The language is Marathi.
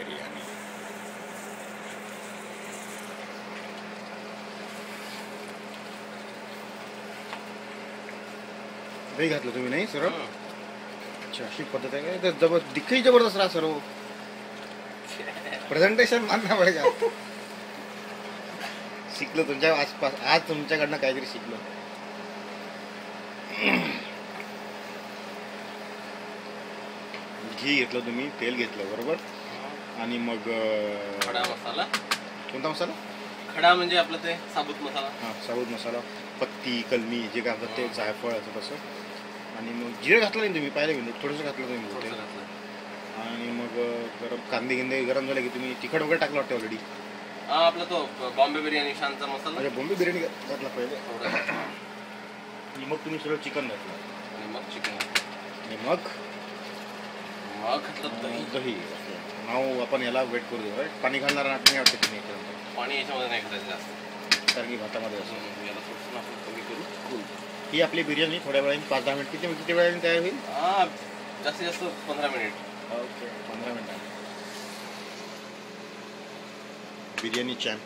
बिर्याणी. दही घातलं तुम्ही नाही सर? अच्छा, अशी पद्धत आहे का? दिखही जबरदस्त रहा सर. प्रेझेंटेशन मानना पडेगा. शिकलो तुमच्या आसपास, आज तुमच्याकडनं काहीतरी शिकलो. घी घेतलं तुम्ही, तेल घेतलं बरोबर, आणि मग खडा मसाला. कोणता मसाला? खडा म्हणजे आपलं ते साबूत मसाला. हां, साबूत मसाला, पत्ती, कलमी जे काय असतात ते, जायफळ असं तसं. आणि मग जिरं घातलं नाही तुम्ही? पाहिलं मी थोडंसं घातलं तुम्ही. आणि मग गरम कांदे गिंदे गरम झाले की तुम्ही तिखट वगैरे टाकलं वाटतं ऑलरेडी? हां, आपला तो बॉम्बे बिर्याणी शानचा मसाला. म्हणजे बॉम्बे बिर्याणी घातला पहिले, आणि मग तुम्ही सगळं चिकन घातलं, आणि मग चिकन, आणि मग घातलं दही. नाव आपण याला वेट करू देऊ. पाणी घालणार नाही वाटतं तुम्ही याच्यानंतर? पाणी याच्यामध्ये नाही घालायचं जास्त, कारण की भातामध्ये असं. याला थोडंसं आपण कमी करू. ही आपली बिर्याणी थोड्या वेळाने 5-10 मिनिट, किती वेळाने तयार होईल? हां, जास्तीत जास्त 15 मिनिट. ओके, 15 मिनिटांनी बिर्याणी चॅम्प.